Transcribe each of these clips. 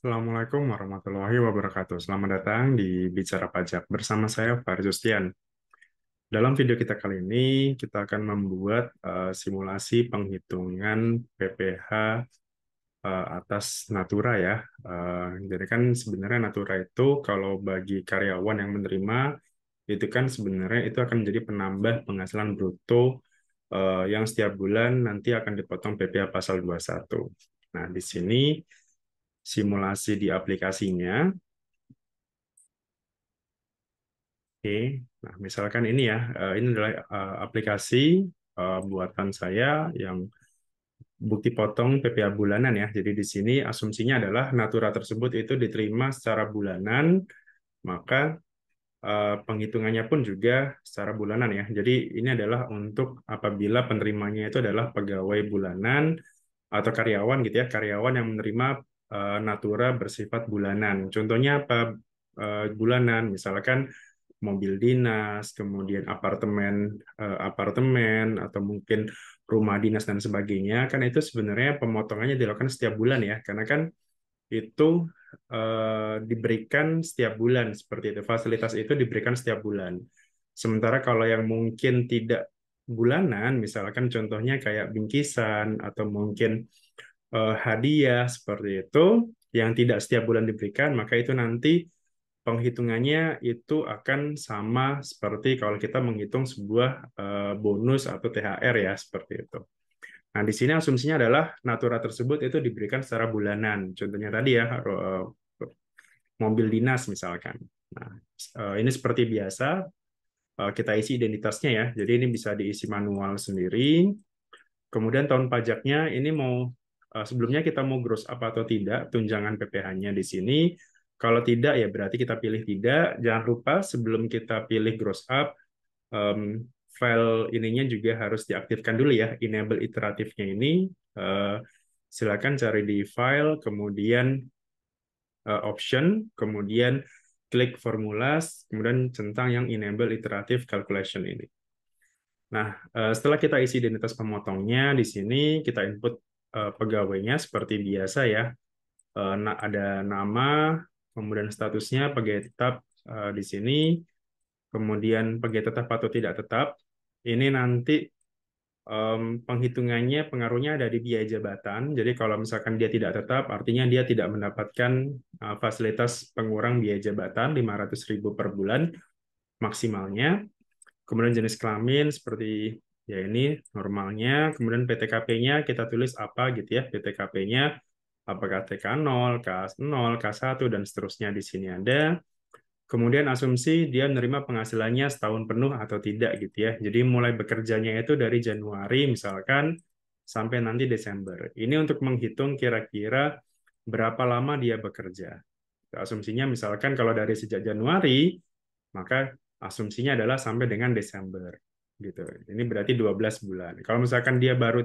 Assalamualaikum warahmatullahi wabarakatuh. Selamat datang di Bicara Pajak bersama saya Faris Justian. Dalam video kita kali ini, kita akan membuat simulasi penghitungan PPh atas Natura ya. Jadi kan sebenarnya Natura itu kalau bagi karyawan yang menerima, itu kan sebenarnya itu akan menjadi penambah penghasilan bruto yang setiap bulan nanti akan dipotong PPh pasal 21. Nah, di sini simulasi di aplikasinya. Oke, nah misalkan ini ya, ini adalah aplikasi buatan saya yang bukti potong PPh bulanan ya. Jadi di sini asumsinya adalah Natura tersebut itu diterima secara bulanan, maka penghitungannya pun juga secara bulanan ya. Jadi ini adalah untuk apabila penerimanya itu adalah pegawai bulanan atau karyawan gitu ya, karyawan yang menerima Natura bersifat bulanan. Contohnya apa? Bulanan, misalkan mobil dinas, kemudian apartemen atau mungkin rumah dinas dan sebagainya, kan itu sebenarnya pemotongannya dilakukan setiap bulan ya, karena kan itu diberikan setiap bulan seperti itu. Fasilitas itu diberikan setiap bulan. Sementara kalau yang mungkin tidak bulanan, misalkan contohnya kayak bingkisan atau mungkin hadiah seperti itu yang tidak setiap bulan diberikan, maka itu nanti penghitungannya itu akan sama seperti kalau kita menghitung sebuah bonus atau THR ya seperti itu. Nah, di sini asumsinya adalah Natura tersebut itu diberikan secara bulanan. Contohnya tadi ya, mobil dinas misalkan. Nah, ini seperti biasa, kita isi identitasnya ya. Jadi ini bisa diisi manual sendiri. Kemudian tahun pajaknya ini mau, sebelumnya kita mau gross up atau tidak, tunjangan PPh-nya di sini. Kalau tidak ya berarti kita pilih tidak. Jangan lupa sebelum kita pilih gross up, file ininya juga harus diaktifkan dulu ya, enable iteratifnya ini. Silakan cari di file, kemudian option, kemudian klik formulas, kemudian centang yang enable iterative calculation ini. Nah, setelah kita isi identitas pemotongnya, di sini kita input pegawainya seperti biasa ya. Ada nama, kemudian statusnya pegawai tetap di sini, kemudian pegawai tetap atau tidak tetap. Ini nanti penghitungannya pengaruhnya ada di biaya jabatan. Jadi kalau misalkan dia tidak tetap, artinya dia tidak mendapatkan fasilitas pengurang biaya jabatan 500.000 per bulan maksimalnya. Kemudian jenis kelamin seperti ya ini normalnya. Kemudian PTKP-nya kita tulis apa gitu ya. PTKP-nya apakah TK0, K0, K1 dan seterusnya di sini ada. Kemudian asumsi dia menerima penghasilannya setahun penuh atau tidak gitu ya. Jadi mulai bekerjanya itu dari Januari misalkan sampai nanti Desember. Ini untuk menghitung kira-kira berapa lama dia bekerja. Asumsinya misalkan kalau dari sejak Januari, maka asumsinya adalah sampai dengan Desember. Gitu. Ini berarti 12 bulan. Kalau misalkan dia baru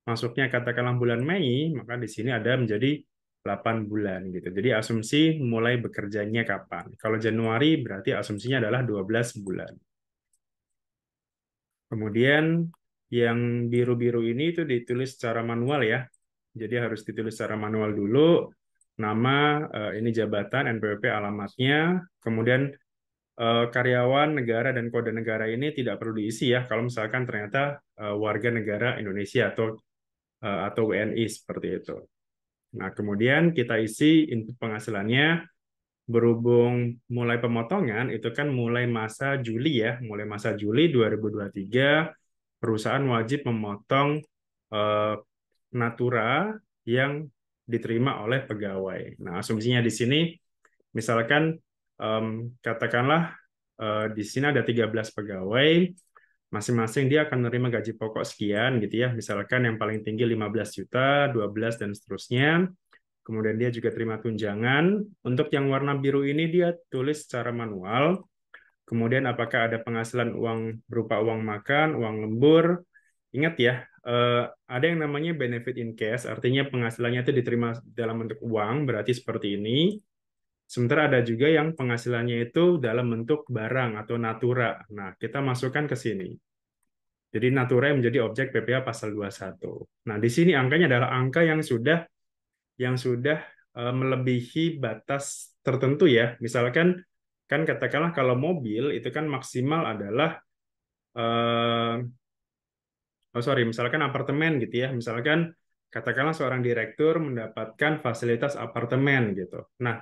masuknya katakanlah bulan Mei, maka di sini ada menjadi 8 bulan gitu. Jadi asumsi mulai bekerjanya kapan. Kalau Januari berarti asumsinya adalah 12 bulan. Kemudian yang biru-biru ini itu ditulis secara manual ya. Jadi harus ditulis secara manual dulu. Nama, ini jabatan, NPWP, alamatnya. Kemudian karyawan negara dan kode negara ini tidak perlu diisi ya. Kalau misalkan ternyata warga negara Indonesia atau WNI seperti itu. Nah, kemudian kita isi input penghasilannya, berhubung mulai pemotongan, itu kan mulai masa Juli ya, mulai masa Juli 2023, perusahaan wajib memotong eh, Natura yang diterima oleh pegawai. Nah, asumsinya di sini, misalkan katakanlah di sini ada 13 pegawai, masing-masing dia akan menerima gaji pokok sekian gitu ya. Misalkan yang paling tinggi 15 juta, 12 dan seterusnya. Kemudian dia juga terima tunjangan. Untuk yang warna biru ini dia tulis secara manual. Kemudian apakah ada penghasilan uang berupa uang makan, uang lembur. Ingat ya, ada yang namanya benefit in cash, artinya penghasilannya itu diterima dalam bentuk uang, berarti seperti ini. Sementara ada juga yang penghasilannya itu dalam bentuk barang atau natura. Nah, kita masukkan ke sini. Jadi natura yang menjadi objek PPh pasal 21. Nah, di sini angkanya adalah angka yang sudah melebihi batas tertentu ya. Misalkan kan katakanlah kalau mobil itu kan maksimal adalah eh, oh sorry, misalkan apartemen gitu ya. Misalkan katakanlah seorang direktur mendapatkan fasilitas apartemen gitu. Nah,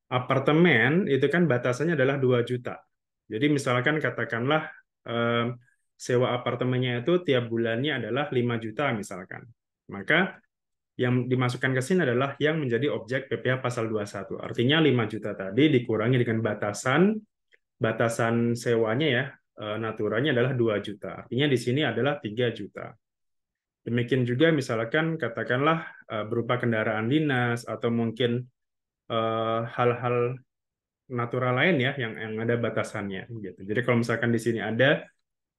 apartemen itu kan batasannya adalah 2 juta. Jadi misalkan katakanlah eh, sewa apartemennya itu tiap bulannya adalah 5 juta misalkan. Maka yang dimasukkan ke sini adalah yang menjadi objek PPh pasal 21. Artinya 5 juta tadi dikurangi dengan batasan sewanya ya, naturanya adalah 2 juta. Artinya di sini adalah 3 juta. Demikian juga misalkan katakanlah berupa kendaraan dinas atau mungkin hal-hal natural lain ya yang ada batasannya gitu. Jadi kalau misalkan di sini ada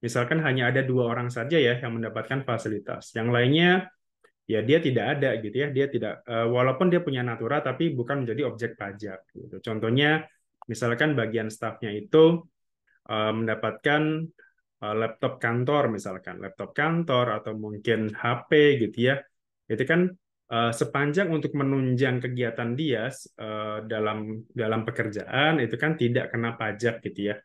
misalkan hanya ada 2 orang saja ya yang mendapatkan fasilitas. Yang lainnya ya dia tidak ada gitu ya. Dia tidak walaupun dia punya natura tapi bukan menjadi objek pajak gitu. Contohnya misalkan bagian stafnya itu mendapatkan laptop kantor misalkan, laptop kantor atau mungkin HP gitu ya. Itu kan sepanjang untuk menunjang kegiatan dia dalam dalam pekerjaan itu kan tidak kena pajak gitu ya.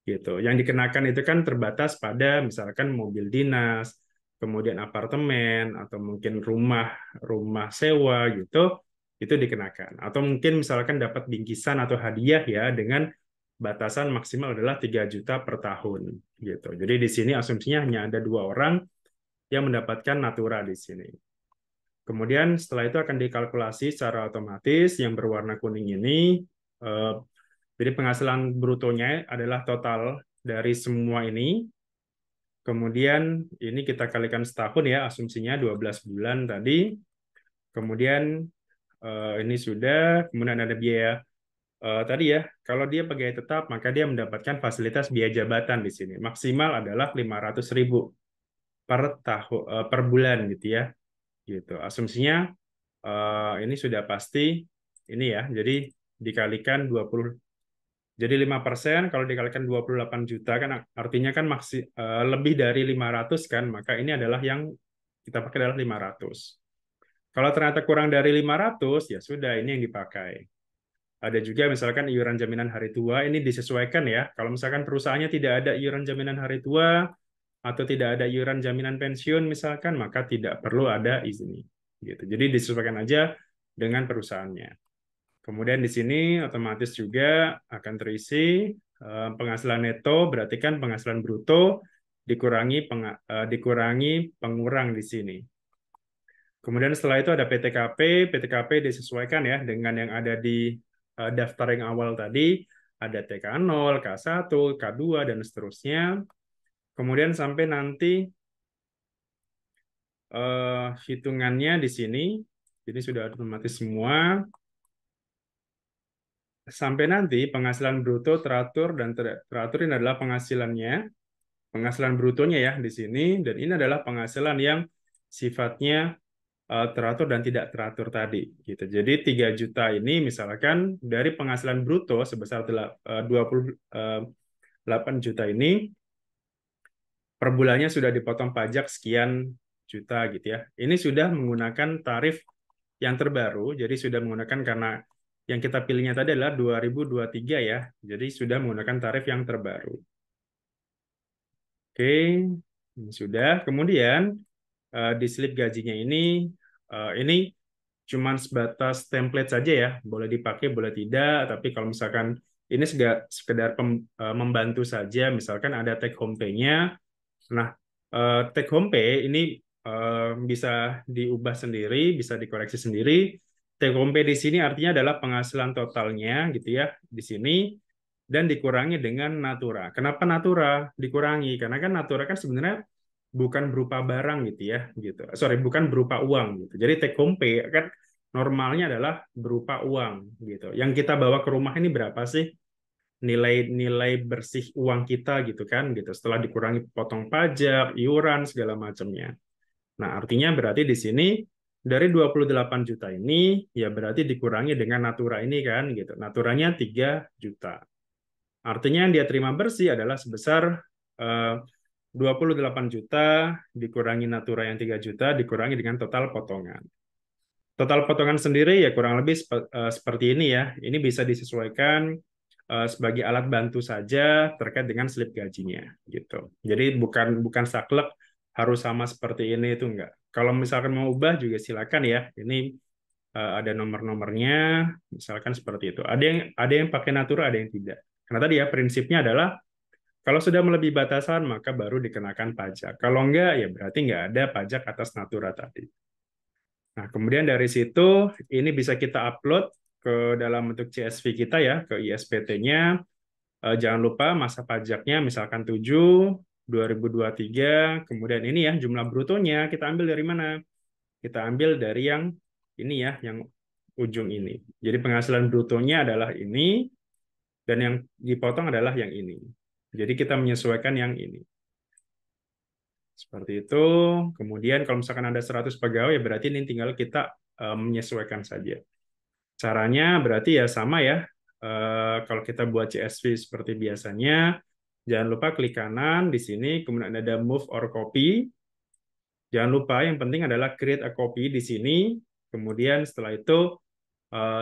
Gitu. Yang dikenakan itu kan terbatas pada misalkan mobil dinas, kemudian apartemen atau mungkin rumah rumah sewa gitu, itu dikenakan. Atau mungkin misalkan dapat bingkisan atau hadiah ya dengan batasan maksimal adalah 3 juta per tahun gitu. Jadi di sini asumsinya hanya ada 2 orang yang mendapatkan natura di sini. Kemudian setelah itu akan dikalkulasi secara otomatis yang berwarna kuning ini. eh, jadi penghasilan brutonya adalah total dari semua ini. Kemudian ini kita kalikan setahun ya, asumsinya 12 bulan tadi. Kemudian ini sudah, kemudian ada biaya tadi ya, kalau dia pegawai tetap maka dia mendapatkan fasilitas biaya jabatan di sini. Maksimal adalah 500.000 per tahun per bulan gitu ya. Gitu. Asumsinya ini sudah pasti ini ya. Jadi dikalikan 20. Jadi 5% kalau dikalikan 28 juta kan artinya kan lebih dari 500 kan, maka ini adalah yang kita pakai adalah 500. Kalau ternyata kurang dari 500 ya sudah ini yang dipakai. Ada juga misalkan iuran jaminan hari tua ini disesuaikan ya. Kalau misalkan perusahaannya tidak ada iuran jaminan hari tua atau tidak ada iuran jaminan pensiun misalkan, maka tidak perlu ada izin. Gitu. Jadi disesuaikan aja dengan perusahaannya. Kemudian di sini otomatis juga akan terisi penghasilan neto, berarti kan penghasilan bruto dikurangi pengurang di sini. Kemudian setelah itu ada PTKP, PTKP disesuaikan ya dengan yang ada di daftar yang awal tadi, ada TK0, K1, K2, dan seterusnya. Kemudian sampai nanti hitungannya di sini, jadi sudah otomatis semua. Sampai nanti penghasilan bruto teratur dan teratur ini adalah penghasilan brutonya ya di sini, dan ini adalah penghasilan yang sifatnya teratur dan tidak teratur tadi gitu. Jadi 3 juta ini misalkan dari penghasilan bruto sebesar 28 juta ini per bulannya sudah dipotong pajak sekian juta gitu ya. Ini sudah menggunakan tarif yang terbaru, jadi sudah menggunakan karena yang kita pilihnya tadi adalah 2023 ya. Jadi sudah menggunakan tarif yang terbaru. Oke, ini sudah. Kemudian di slip gajinya ini cuman sebatas template saja ya, boleh dipakai, boleh tidak. Tapi kalau misalkan ini sekedar membantu saja, misalkan ada take home pay-nya. Nah, take home pay ini bisa diubah sendiri, bisa dikoreksi sendiri. Take home pay di sini artinya adalah penghasilan totalnya gitu ya di sini dan dikurangi dengan natura. Kenapa natura dikurangi? Karena kan natura kan sebenarnya bukan berupa barang gitu ya, gitu. Sorry, bukan berupa uang gitu. Jadi take home pay kan normalnya adalah berupa uang gitu. Yang kita bawa ke rumah ini berapa sih nilai bersih uang kita gitu kan gitu. Setelah dikurangi potong pajak, iuran segala macamnya. Nah, artinya berarti di sini dari 28 juta ini ya berarti dikurangi dengan natura ini kan gitu. Naturanya 3 juta. Artinya yang dia terima bersih adalah sebesar 28 juta dikurangi natura yang 3 juta dikurangi dengan total potongan. Total potongan sendiri ya kurang lebih seperti ini ya. Ini bisa disesuaikan sebagai alat bantu saja terkait dengan slip gajinya gitu. Jadi bukan saklek harus sama seperti ini itu enggak. Kalau misalkan mau ubah juga silakan ya. Ini ada nomor-nomornya, misalkan seperti itu. Ada yang pakai natura, ada yang tidak. Karena tadi ya prinsipnya adalah kalau sudah melebihi batasan maka baru dikenakan pajak. Kalau enggak ya berarti enggak ada pajak atas natura tadi. Nah, kemudian dari situ ini bisa kita upload ke dalam bentuk CSV kita ya, ke ISPT-nya. Jangan lupa masa pajaknya misalkan 7 2023, kemudian ini ya jumlah brutonya kita ambil dari mana? Kita ambil dari yang ini ya, yang ujung ini. Jadi penghasilan brutonya adalah ini dan yang dipotong adalah yang ini. Jadi kita menyesuaikan yang ini. Seperti itu. Kemudian kalau misalkan ada 100 pegawai, ya berarti ini tinggal kita menyesuaikan saja. Caranya berarti ya sama ya. Kalau kita buat CSV seperti biasanya, jangan lupa klik kanan di sini, kemudian ada move or copy. Jangan lupa yang penting adalah create a copy di sini. Kemudian setelah itu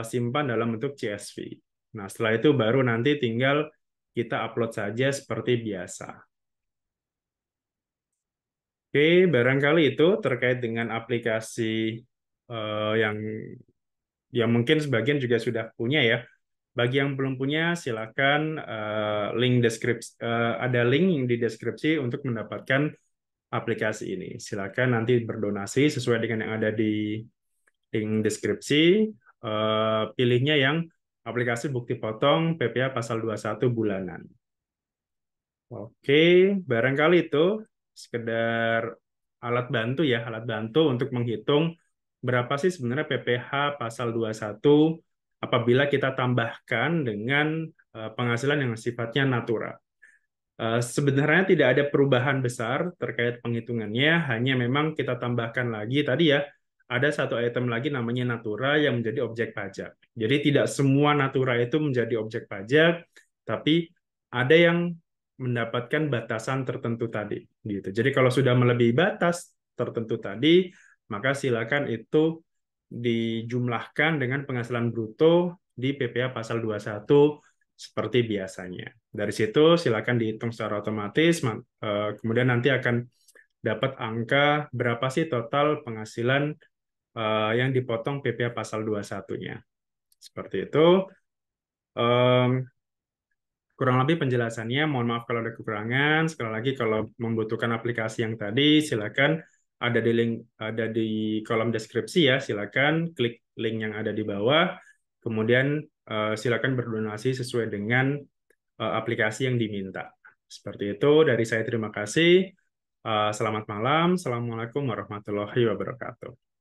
simpan dalam bentuk CSV. Nah, setelah itu baru nanti tinggal kita upload saja seperti biasa. Oke, barangkali itu terkait dengan aplikasi yang mungkin sebagian juga sudah punya ya. Bagi yang belum punya, silakan link deskripsi ada link di deskripsi untuk mendapatkan aplikasi ini. Silakan nanti berdonasi sesuai dengan yang ada di link deskripsi. Pilihnya yang aplikasi bukti potong PPh pasal 21 bulanan. Oke, barangkali itu sekedar alat bantu ya, alat bantu untuk menghitung berapa sih sebenarnya PPh pasal 21 apabila kita tambahkan dengan penghasilan yang sifatnya natura. Sebenarnya tidak ada perubahan besar terkait penghitungannya, hanya memang kita tambahkan lagi tadi ya, ada satu item lagi namanya natura yang menjadi objek pajak. Jadi tidak semua natura itu menjadi objek pajak, tapi ada yang mendapatkan batasan tertentu tadi. Gitu. Jadi kalau sudah melebihi batas tertentu tadi, maka silakan itu dijumlahkan dengan penghasilan bruto di PPh pasal 21 seperti biasanya. Dari situ silakan dihitung secara otomatis, kemudian nanti akan dapat angka berapa sih total penghasilan yang dipotong PPh pasal 21-nya. Seperti itu. Kurang lebih penjelasannya, mohon maaf kalau ada kekurangan. Sekali lagi kalau membutuhkan aplikasi yang tadi, silakan ada di kolom deskripsi ya, silakan klik link yang ada di bawah. Kemudian silakan berdonasi sesuai dengan aplikasi yang diminta. Seperti itu dari saya terima kasih. Selamat malam. Assalamualaikum warahmatullahi wabarakatuh.